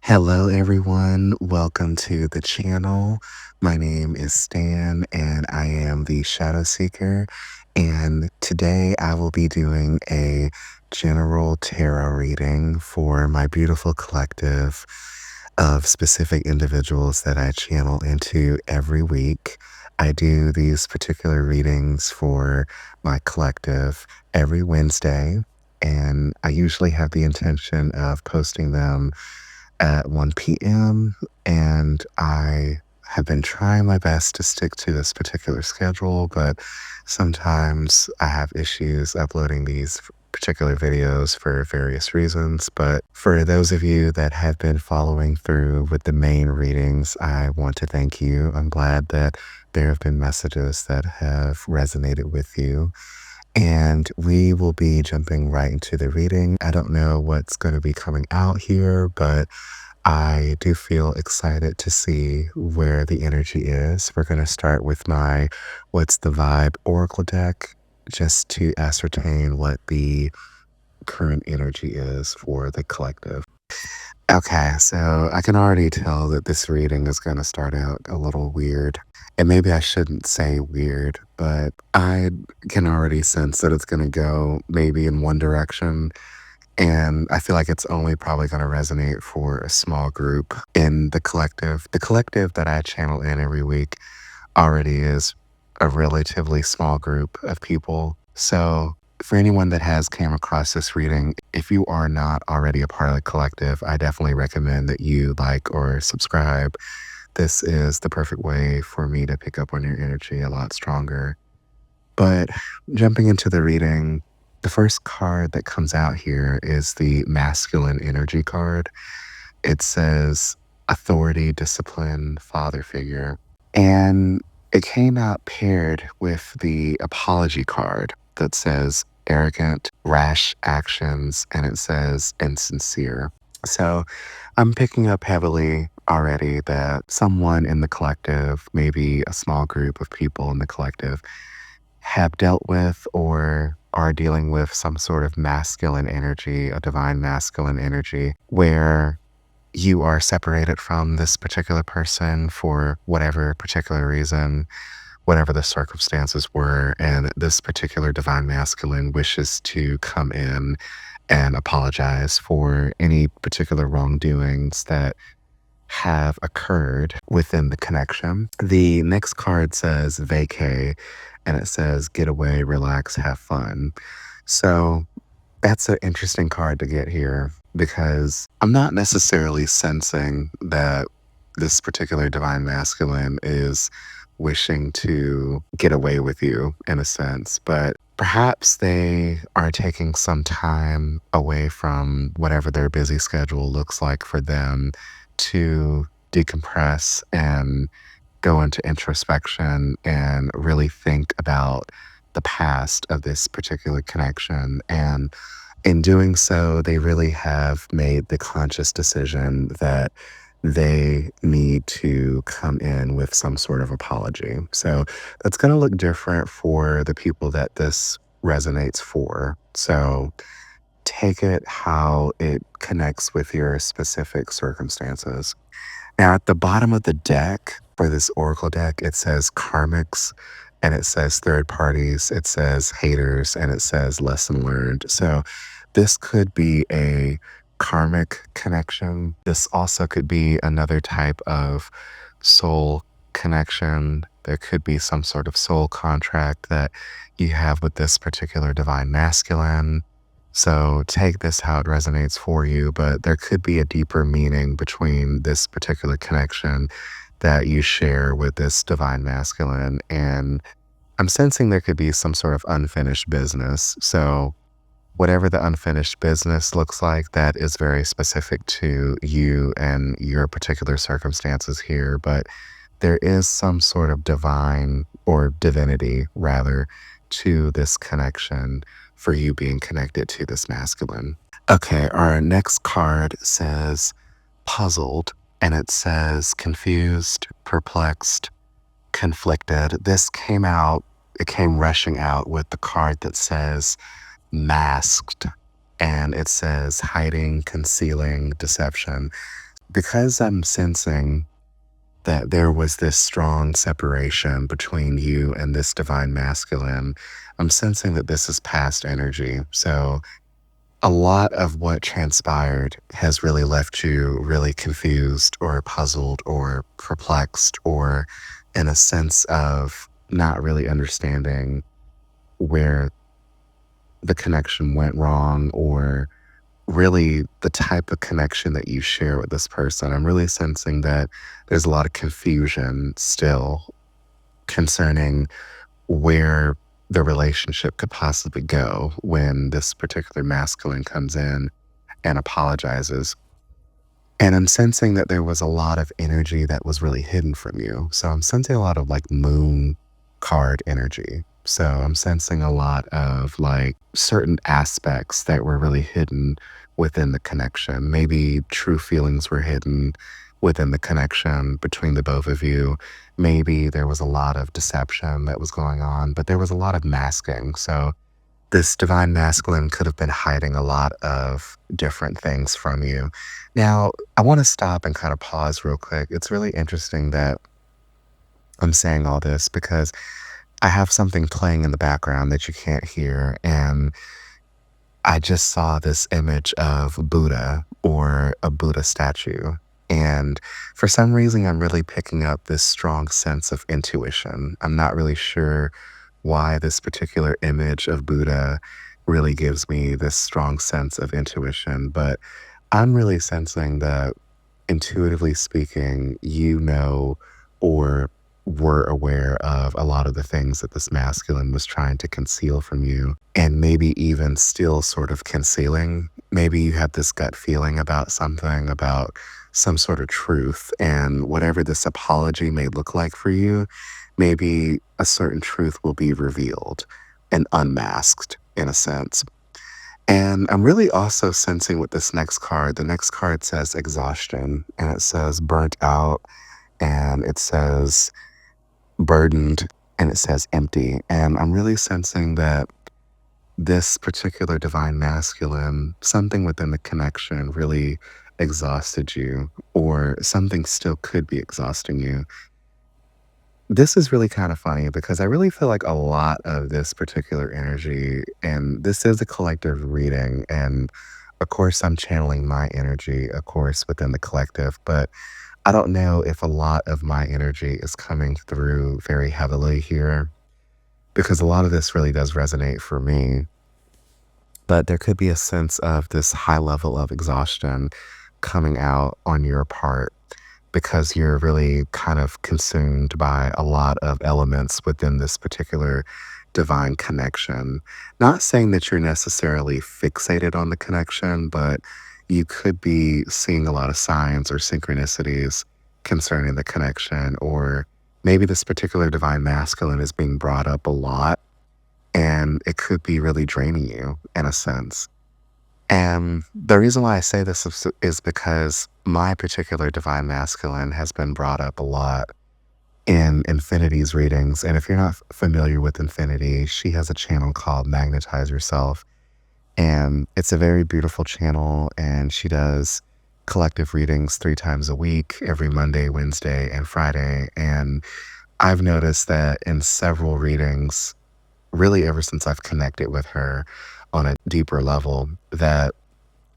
Hello, everyone. Welcome to the channel. My name is Stan, and I am the Shadow Seeker. And today I will be doing a general tarot reading for my beautiful collective of specific individuals that I channel into every week. I do these particular readings for my collective every Wednesday, and I usually have the intention of posting them at 1 p.m. And I have been trying my best to stick to this particular schedule, but sometimes I have issues uploading these particular videos for various reasons. But for those of you that have been following through with the main readings, I want to thank you. I'm glad that there have been messages that have resonated with you. And we will be jumping right into the reading. I don't know what's going to be coming out here, but I do feel excited to see where the energy is. We're going to start with my What's the Vibe Oracle deck just to ascertain what the current energy is for the collective. Okay, so I can already tell that this reading is going to start out a little weird. And maybe I shouldn't say weird, but I can already sense that it's going to go maybe in one direction. And I feel like it's only probably going to resonate for a small group in the collective. The collective that I channel in every week already is a relatively small group of people. So for anyone that has came across this reading, if you are not already a part of the collective, I definitely recommend that you like or subscribe. This is the perfect way for me to pick up on your energy a lot stronger. But jumping into the reading, the first card that comes out here is the masculine energy card. It says authority, discipline, father figure. And it came out paired with the apology card that says arrogant, rash actions, and it says insincere. So I'm picking up heavily already that someone in the collective, maybe a small group of people in the collective, have dealt with or are dealing with some sort of masculine energy, a divine masculine energy, where you are separated from this particular person for whatever particular reason, whatever the circumstances were, and this particular divine masculine wishes to come in and apologize for any particular wrongdoings that have occurred within the connection. The next card says vacay, and it says get away, relax, have fun. So that's an interesting card to get here because I'm not necessarily sensing that this particular divine masculine is wishing to get away with you in a sense, but perhaps they are taking some time away from whatever their busy schedule looks like for them to decompress and go into introspection and really think about the past of this particular connection. And in doing so, they really have made the conscious decision that they need to come in with some sort of apology. So that's going to look different for the people that this resonates for. So take it how it connects with your specific circumstances. Now, at the bottom of the deck for this oracle deck, it says karmics and it says third parties, it says haters, and it says lesson learned. So this could be a karmic connection. This also could be another type of soul connection. There could be some sort of soul contract that you have with this particular divine masculine. So take this how it resonates for you, but there could be a deeper meaning between this particular connection that you share with this divine masculine. And I'm sensing there could be some sort of unfinished business. So whatever the unfinished business looks like, that is very specific to you and your particular circumstances here. But there is some sort of divine or divinity rather to this connection for you being connected to this masculine. Okay, our next card says puzzled, and it says confused, perplexed, conflicted. This came out, it came rushing out with the card that says masked, and it says hiding, concealing, deception. because I'm sensing that there was this strong separation between you and this divine masculine, I'm sensing that this is past energy. So a lot of what transpired has really left you really confused or puzzled or perplexed or in a sense of not really understanding where the connection went wrong or really the type of connection that you share with this person. I'm really sensing that there's a lot of confusion still concerning where the relationship could possibly go when this particular masculine comes in and apologizes. And I'm sensing that there was a lot of energy that was really hidden from you. So I'm sensing a lot of like moon card energy. So I'm sensing a lot of like certain aspects that were really hidden within the connection. Maybe true feelings were hidden within the connection between the both of you. Maybe there was a lot of deception that was going on, but there was a lot of masking. So this divine masculine could have been hiding a lot of different things from you. Now, I want to stop and kind of pause real quick. It's really interesting that I'm saying all this because I have something playing in the background that you can't hear. And I just saw this image of Buddha or a Buddha statue. And for some reason, I'm really picking up this strong sense of intuition. I'm not really sure why this particular image of Buddha really gives me this strong sense of intuition, but I'm really sensing that intuitively speaking, you know, or were aware of a lot of the things that this masculine was trying to conceal from you, and maybe even still sort of concealing. Maybe you have this gut feeling about something, about some sort of truth, and whatever this apology may look like for you, maybe a certain truth will be revealed and unmasked in a sense. And I'm really also sensing with this next card, the next card says exhaustion and it says burnt out and it says burdened and it says empty. And I'm really sensing that this particular divine masculine, something within the connection really exhausted you, or something still could be exhausting you. This is really kind of funny because I really feel like a lot of this particular energy, and this is a collective reading, and of course, I'm channeling my energy, of course, within the collective, but I don't know if a lot of my energy is coming through very heavily here because a lot of this really does resonate for me. But there could be a sense of this high level of exhaustion coming out on your part because you're really kind of consumed by a lot of elements within this particular divine connection. Not saying that you're necessarily fixated on the connection, but you could be seeing a lot of signs or synchronicities concerning the connection, or maybe this particular divine masculine is being brought up a lot and it could be really draining you in a sense. And the reason why I say this is because my particular divine masculine has been brought up a lot in Infinity's readings. And if you're not familiar with Infinity, she has a channel called Magnetize Yourself. And it's a very beautiful channel. And she does collective readings 3 times a week, every Monday, Wednesday, and Friday. And I've noticed that in several readings, really ever since I've connected with her on a deeper level, that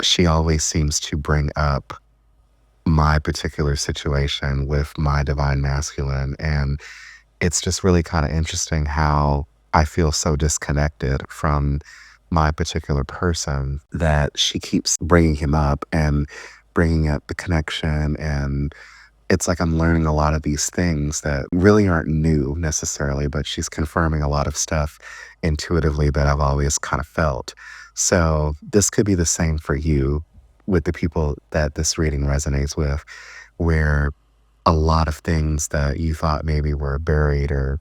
she always seems to bring up my particular situation with my divine masculine. And it's just really kind of interesting how I feel so disconnected from my particular person that she keeps bringing him up and bringing up the connection. And it's like I'm learning a lot of these things that really aren't new necessarily, but she's confirming a lot of stuff intuitively that I've always kind of felt. So this could be the same for you with the people that this reading resonates with, where a lot of things that you thought maybe were buried or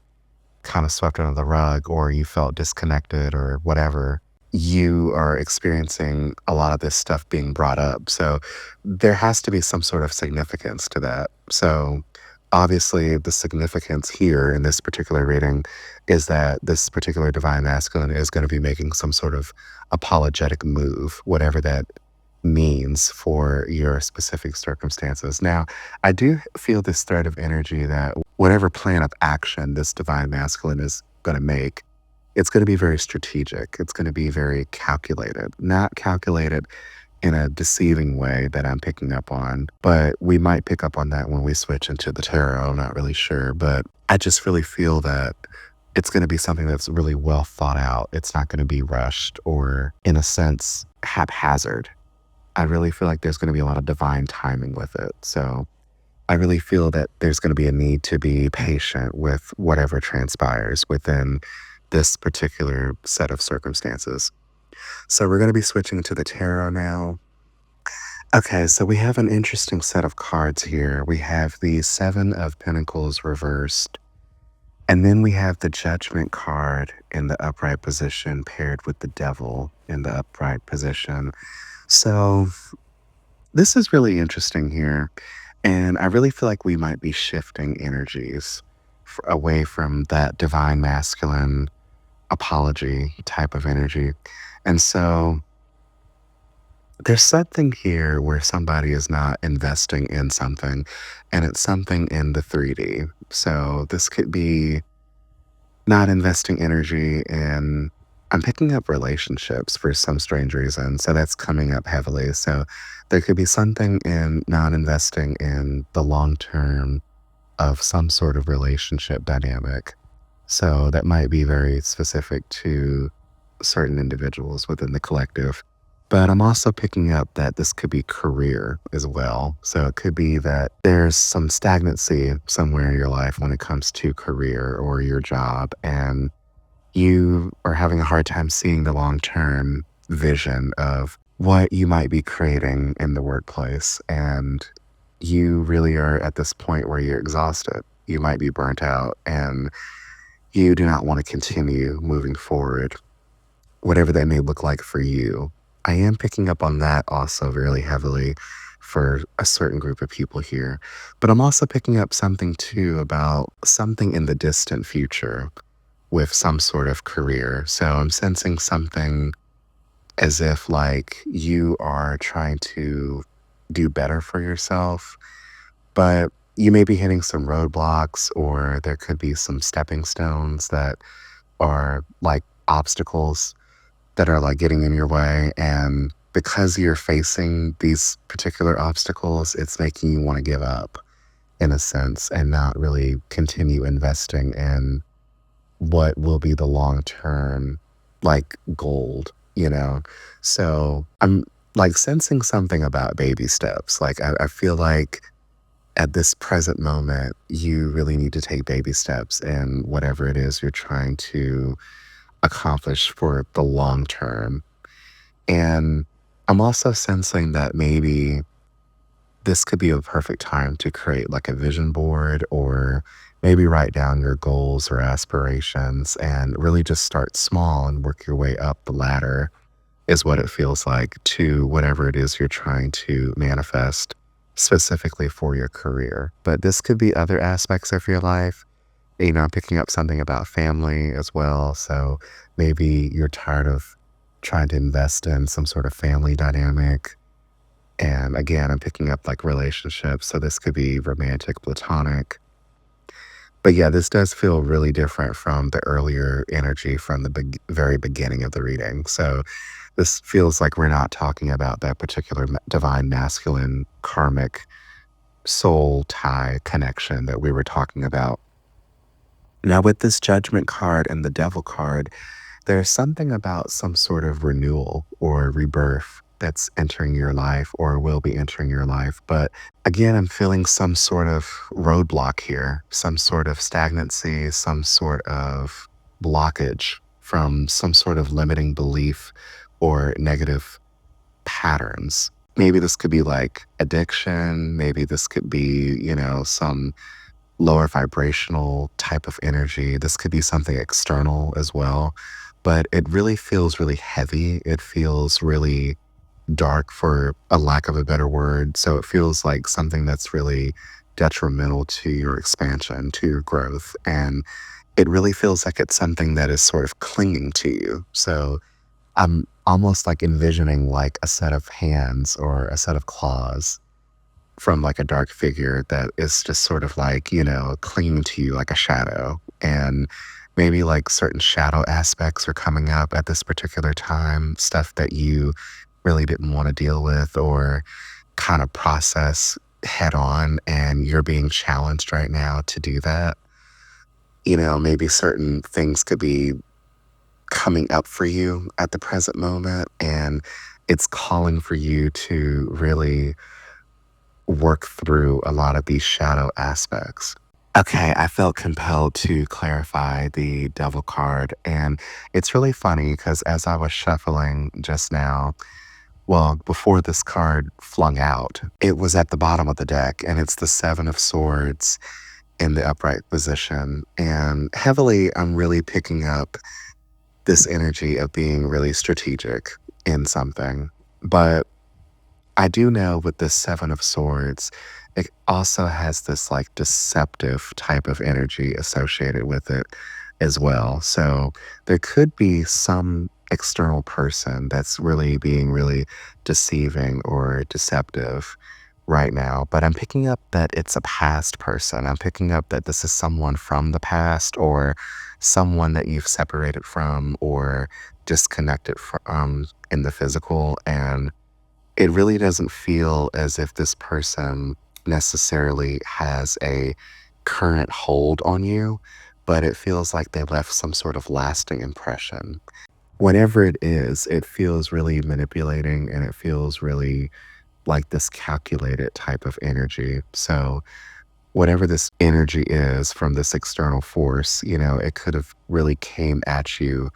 kind of swept under the rug, or you felt disconnected or whatever, you are experiencing a lot of this stuff being brought up. So there has to be some sort of significance to that. So obviously, the significance here in this particular reading is that this particular divine masculine is going to be making some sort of apologetic move, whatever that means for your specific circumstances. Now, I do feel this thread of energy that whatever plan of action this divine masculine is going to make, it's going to be very strategic. It's going to be very calculated, not calculated in a deceiving way that I'm picking up on. But we might pick up on that when we switch into the tarot. I'm not really sure. But I just really feel that it's going to be something that's really well thought out. It's not going to be rushed or, in a sense, haphazard. I really feel like there's going to be a lot of divine timing with it. So I really feel that there's going to be a need to be patient with whatever transpires within this particular set of circumstances. So we're going to be switching to the tarot now. Okay, so we have an interesting set of cards here. We have the Seven of Pentacles reversed, and then we have the Judgment card in the upright position paired with the Devil in the upright position. So this is really interesting here. And I really feel like we might be shifting energies away from that divine masculine apology type of energy. And so there's something here where somebody is not investing in something, and it's something in the 3D. So this could be not investing energy in, I'm picking up relationships for some strange reason. So that's coming up heavily. So there could be something in not investing in the long term of some sort of relationship dynamic. So that might be very specific to certain individuals within the collective. But I'm also picking up that this could be career as well. So it could be that there's some stagnancy somewhere in your life when it comes to career or your job, and you are having a hard time seeing the long term vision of what you might be creating in the workplace. And you really are at this point where you're exhausted. You might be burnt out and you do not want to continue moving forward, whatever that may look like for you. I am picking up on that also really heavily for a certain group of people here. But I'm also picking up something too about something in the distant future with some sort of career. So I'm sensing something as if like you are trying to do better for yourself, but you may be hitting some roadblocks, or there could be some stepping stones that are like obstacles that are like getting in your way. And because you're facing these particular obstacles, it's making you want to give up in a sense and not really continue investing in what will be the long term like gold, you know? So I'm like sensing something about baby steps. Like I feel like at this present moment, you really need to take baby steps in whatever it is you're trying to accomplish for the long term. And I'm also sensing that maybe this could be a perfect time to create like a vision board, or maybe write down your goals or aspirations and really just start small and work your way up the ladder, is what it feels like, to whatever it is you're trying to manifest specifically for your career. But this could be other aspects of your life. You know, I'm picking up something about family as well. So maybe you're tired of trying to invest in some sort of family dynamic. And again, I'm picking up like relationships. So this could be romantic, platonic. But yeah, this does feel really different from the earlier energy from the very beginning of the reading. So this feels like we're not talking about that particular divine masculine karmic soul tie connection that we were talking about. Now, with this judgment card and the devil card, there's something about some sort of renewal or rebirth that's entering your life or will be entering your life. But again, I'm feeling some sort of roadblock here, some sort of stagnancy, some sort of blockage from some sort of limiting belief or negative patterns. Maybe this could be like addiction. Maybe this could be, you know, some lower vibrational type of energy. This could be something external as well, but it really feels really heavy. It feels really dark, for a lack of a better word. So it feels like something that's really detrimental to your expansion, to your growth. And it really feels like it's something that is sort of clinging to you. So I'm almost like envisioning like a set of hands or a set of claws from like a dark figure that is just sort of like, clinging to you like a shadow. And maybe like certain shadow aspects are coming up at this particular time, stuff that you really didn't want to deal with or kind of process head on. And you're being challenged right now to do that. Maybe certain things could be coming up for you at the present moment. And it's calling for you to really work through a lot of these shadow aspects. Okay, I felt compelled to clarify the devil card. And it's really funny because as I was shuffling just now, well, before this card flung out, it was at the bottom of the deck and it's the Seven of Swords in the upright position. And heavily, I'm really picking up this energy of being really strategic in something. But I do know with the Seven of Swords, it also has this like deceptive type of energy associated with it as well. So there could be some external person that's really being really deceiving or deceptive right now. But I'm picking up that it's a past person. I'm picking up that this is someone from the past or someone that you've separated from or disconnected from in the physical. And it really doesn't feel as if this person necessarily has a current hold on you, but it feels like they left some sort of lasting impression. Whatever it is, it feels really manipulating and it feels really like this calculated type of energy. So, whatever this energy is from this external force, it could have really came at you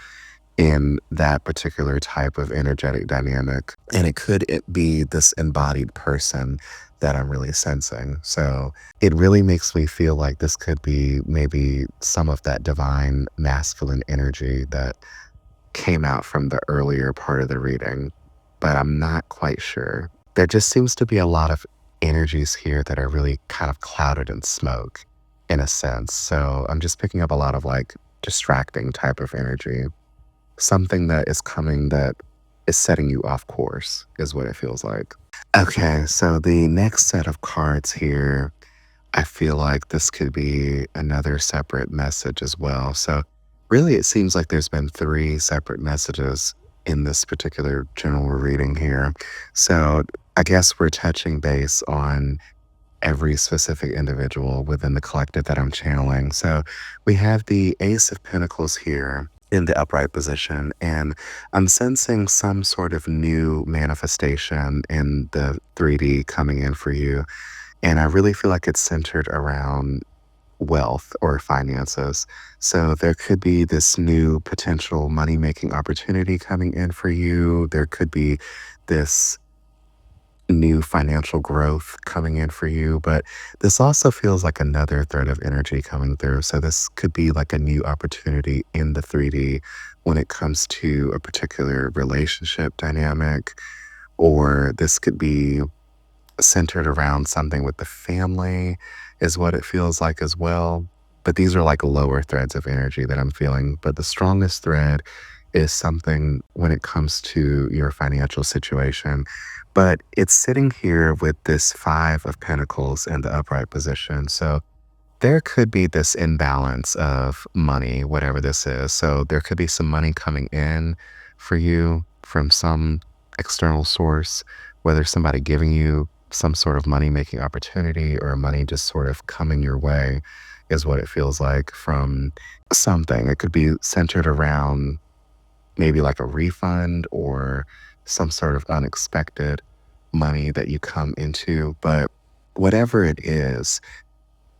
in that particular type of energetic dynamic. And it be this embodied person that I'm really sensing. So it really makes me feel like this could be maybe some of that divine masculine energy that came out from the earlier part of the reading, but I'm not quite sure. There just seems to be a lot of energies here that are really kind of clouded in smoke in a sense. So I'm just picking up a lot of like distracting type of energy. Something that is coming that is setting you off course is what it feels like. Okay, so the next set of cards here, I feel like this could be another separate message as well. So really it seems like there's been three separate messages in this particular general reading here. So I guess we're touching base on every specific individual within the collective that I'm channeling. So we have the Ace of Pentacles here in the upright position, and I'm sensing some sort of new manifestation in the 3D coming in for you. And I really feel like it's centered around wealth or finances. So there could be this new potential money making opportunity coming in for you. There could be this new financial growth coming in for you, but this also feels like another thread of energy coming through. So this could be like a new opportunity in the 3D when it comes to a particular relationship dynamic, or this could be centered around something with the family, is what it feels like as well. But these are like lower threads of energy that I'm feeling. But the strongest thread is something when it comes to your financial situation. But it's sitting here with this Five of Pentacles in the upright position. So there could be this imbalance of money, whatever this is. So there could be some money coming in for you from some external source, whether somebody giving you some sort of money making opportunity or money just sort of coming your way is what it feels like from something. It could be centered around maybe like a refund or some sort of unexpected money that you come into. But whatever it is,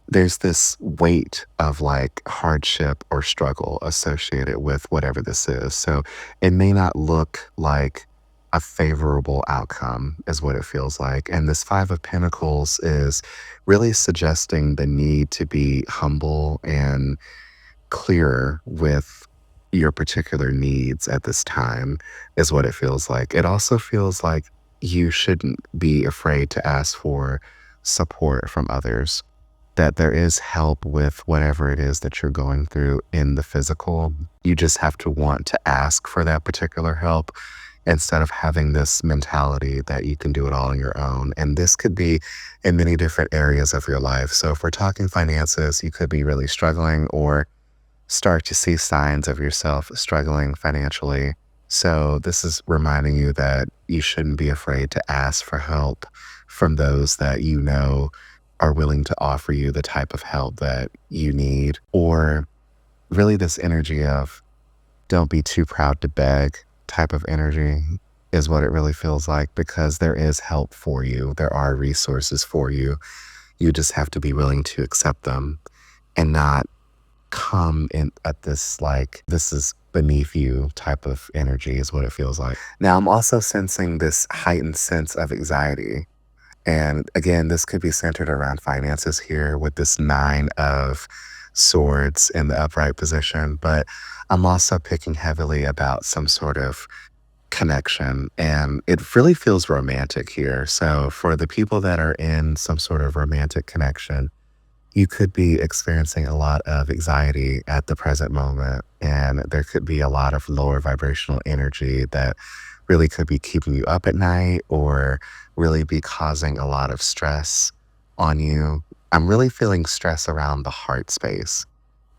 there's this weight of like hardship or struggle associated with whatever this is. So it may not look like a favorable outcome, is what it feels like. And this Five of Pentacles is really suggesting the need to be humble and clearer with your particular needs at this time, is what it feels like. It also feels like you shouldn't be afraid to ask for support from others, that there is help with whatever it is that you're going through in the physical. You just have to want to ask for that particular help instead of having this mentality that you can do it all on your own. And this could be in many different areas of your life. So if we're talking finances, you could be really struggling or start to see signs of yourself struggling financially. So, this is reminding you that you shouldn't be afraid to ask for help from those that you know are willing to offer you the type of help that you need, or really this energy of don't be too proud to beg type of energy is what it really feels like because there is help for you. There are resources for you. You just have to be willing to accept them and not come in at this like this is beneath you type of energy is what it feels like. Now I'm also sensing this heightened sense of anxiety. And again, this could be centered around finances here with this nine of swords in the upright position, but I'm also picking heavily about some sort of connection and it really feels romantic here. So for the people that are in some sort of romantic connection, you could be experiencing a lot of anxiety at the present moment, and there could be a lot of lower vibrational energy that really could be keeping you up at night or really be causing a lot of stress on you. I'm really feeling stress around the heart space,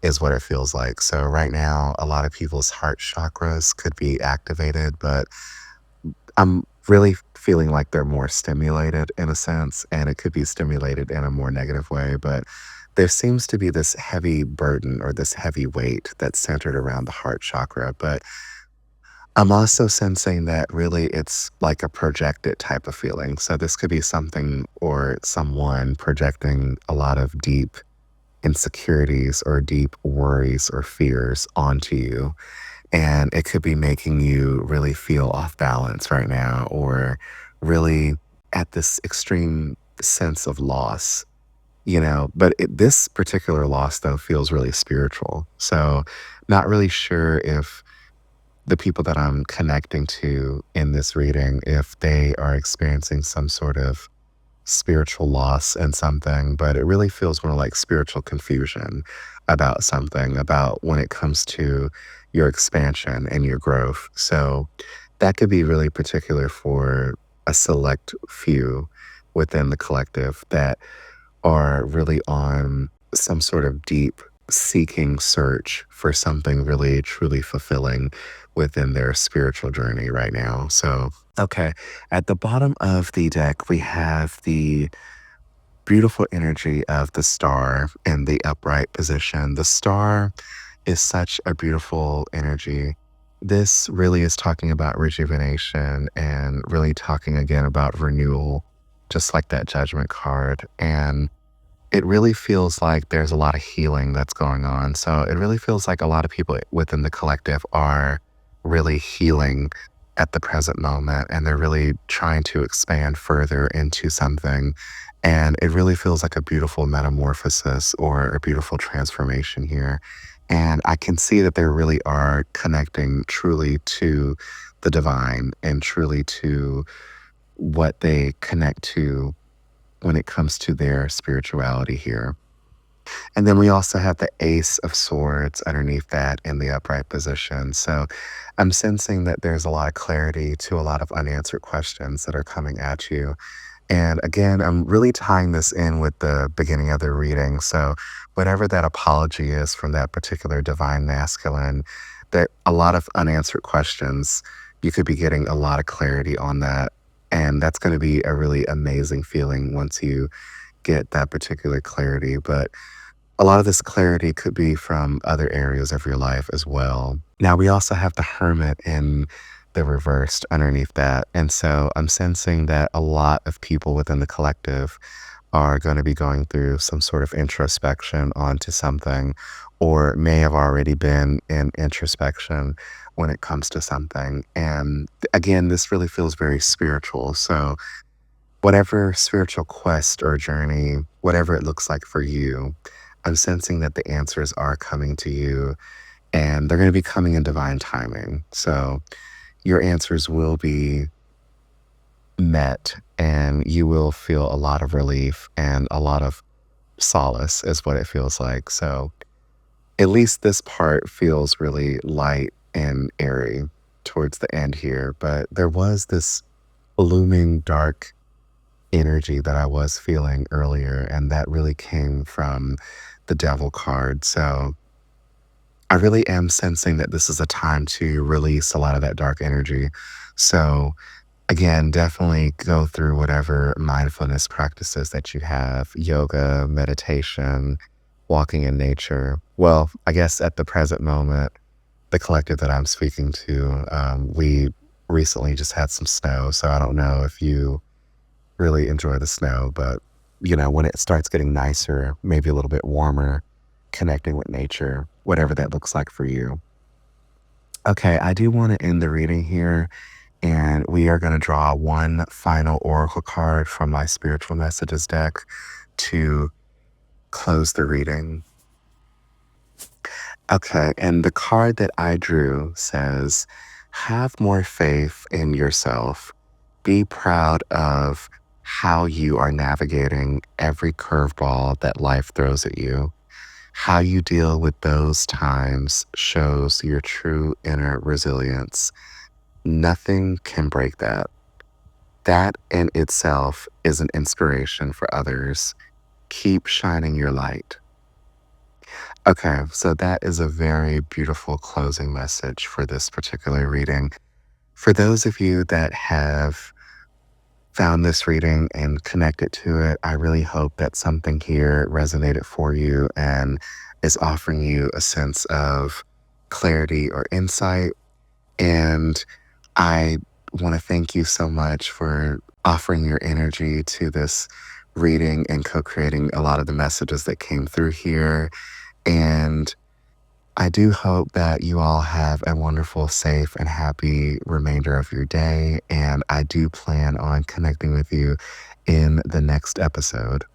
is what it feels like. So, right now, a lot of people's heart chakras could be activated, but I'm really feeling like they're more stimulated in a sense, and it could be stimulated in a more negative way. But there seems to be this heavy burden or this heavy weight that's centered around the heart chakra. But I'm also sensing that really it's like a projected type of feeling. So this could be something or someone projecting a lot of deep insecurities or deep worries or fears onto you, and it could be making you really feel off balance right now or really at this extreme sense of loss, but this particular loss though feels really spiritual. So not really sure if the people that I'm connecting to in this reading, if they are experiencing some sort of spiritual loss and something, but it really feels more like spiritual confusion about something, about when it comes to your expansion and your growth. So that could be really particular for a select few within the collective that are really on some sort of deep seeking search for something really truly fulfilling within their spiritual journey right now. So, okay, at the bottom of the deck, we have the beautiful energy of the star in the upright position. The star is such a beautiful energy. This really is talking about rejuvenation and really talking again about renewal, just like that judgment card. And it really feels like there's a lot of healing that's going on. So it really feels like a lot of people within the collective are really healing at the present moment and they're really trying to expand further into something. And it really feels like a beautiful metamorphosis or a beautiful transformation here. And I can see that they really are connecting truly to the divine and truly to what they connect to when it comes to their spirituality here. And then we also have the Ace of Swords underneath that in the upright position. So I'm sensing that there's a lot of clarity to a lot of unanswered questions that are coming at you. And again, I'm really tying this in with the beginning of the reading. So whatever that apology is from that particular divine masculine, that a lot of unanswered questions, you could be getting a lot of clarity on that. And that's going to be a really amazing feeling once you get that particular clarity. But a lot of this clarity could be from other areas of your life as well. Now, we also have the Hermit in the reversed underneath that. And so I'm sensing that a lot of people within the collective are going to be going through some sort of introspection onto something, or may have already been in introspection when it comes to something. And again, this really feels very spiritual. So whatever spiritual quest or journey, whatever it looks like for you, I'm sensing that the answers are coming to you and they're going to be coming in divine timing. So your answers will be met and you will feel a lot of relief and a lot of solace, is what it feels like. So at least this part feels really light and airy towards the end here, but there was this looming dark energy that I was feeling earlier, and that really came from the devil card. So I really am sensing that this is a time to release a lot of that dark energy. So again, definitely go through whatever mindfulness practices that you have, yoga, meditation, walking in nature. Well, I guess at the present moment, the collective that I'm speaking to, we recently just had some snow. So I don't know if you really enjoy the snow, but when it starts getting nicer, maybe a little bit warmer, connecting with nature, whatever that looks like for you. Okay, I do want to end the reading here, and we are going to draw one final oracle card from my spiritual messages deck to close the reading. Okay, and the card that I drew says, have more faith in yourself. Be proud of how you are navigating every curveball that life throws at you. How you deal with those times shows your true inner resilience. Nothing can break that. That in itself is an inspiration for others. Keep shining your light. Okay, so that is a very beautiful closing message for this particular reading. For those of you that have found this reading and connected to it, I really hope that something here resonated for you and is offering you a sense of clarity or insight. And I want to thank you so much for offering your energy to this reading and co creating a lot of the messages that came through here. And I do hope that you all have a wonderful, safe, and happy remainder of your day. And I do plan on connecting with you in the next episode.